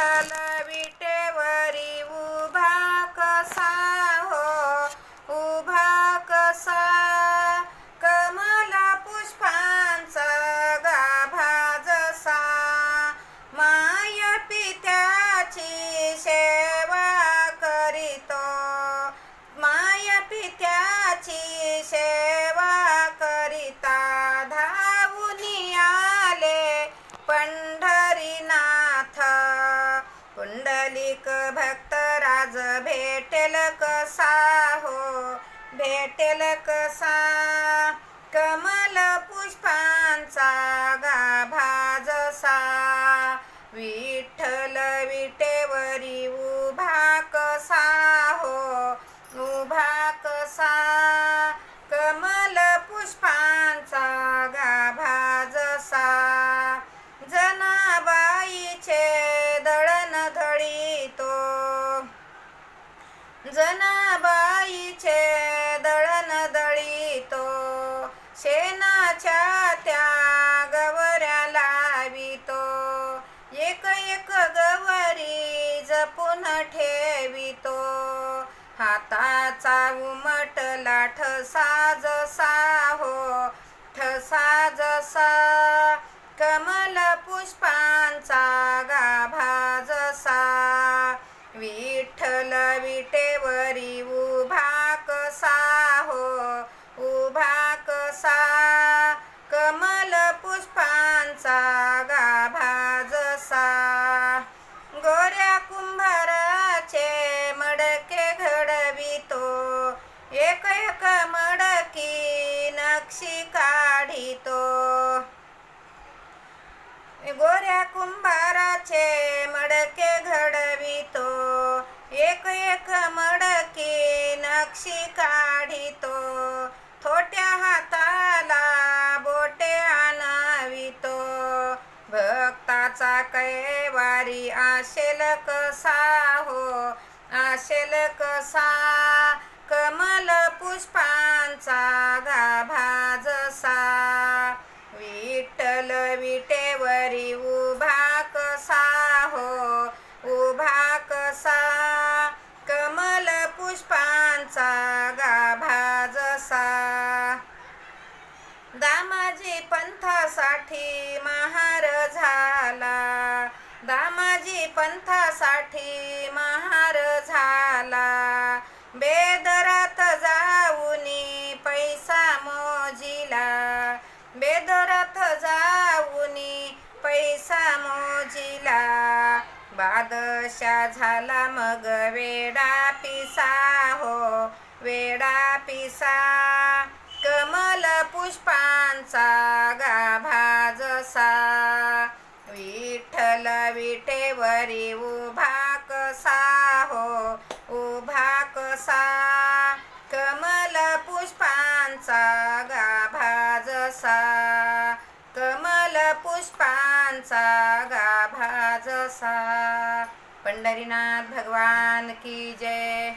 विठ्ठल विटेवरी उभा कसा हो, उभा कसा कमल पुष्पांचा गाभा जसा, माय पित्याची सेवा करीतो, माय पित्याची सेवा करिता धावून आले पंढरीनाथ, पुंडलिक भक्तराज भेटेल कसा हो, भेटेल कसा कमल पुष्पांचा गाभा जसा, विठ्ठल विटेवरी उभा कसा हो, उभा कसा कमल पुष्पांचा गाभा जसा, जनाबाईचे दळण दळीतो, जनाबाईचे दळण दळीतो, शेणाच्या त्या गवऱ्या लावितो, एक एक गवरी जपून ठेवितो, हाताचा उमटला ठसा जसा हो, ठसा जसा कमल पुष्पांचा गाभा जसा, विठ्ठल विटेवरी उभा कसा हो, उभा कसा कमल पुष्पांचा गाभा जसा, गोऱ्या कुंभाराचे मडके घडवितो, एक एक मडकी नक्षी काढितो, गोऱ्या कुंभाराचे मडके घडवितो, एक एक मडकी नक्षी काढितो, थोट्या हाताला बोटे आणवितो, भक्ताचा कैवारी आशेल कसा हो, आशेल कसा कमल पुष्पांचा गाभा जसा, विठ्ठल विटेवरी उभा कसा हो, उभा कसा कमल पुष्पांचा गाभा जसा, दामाजी पंथासाठी महार झाला, दामाजी पंथासाठी महार झाला, बेदरात जाऊनी पैसा मोजिला, बेदरात जाऊनी पैसा मोजिला, बादशा झाला मग वेडा पिसा हो, वेडा पिसा कमल पुष्पांचा गाभा जसा, विठ्ठल विटेवरी उभा कसा हो, उभा कसा कमल पुष्पांचा गाभा जसा, कमल पुष्पांचा गाभा जसा। पंढरीनाथ भगवान की जय।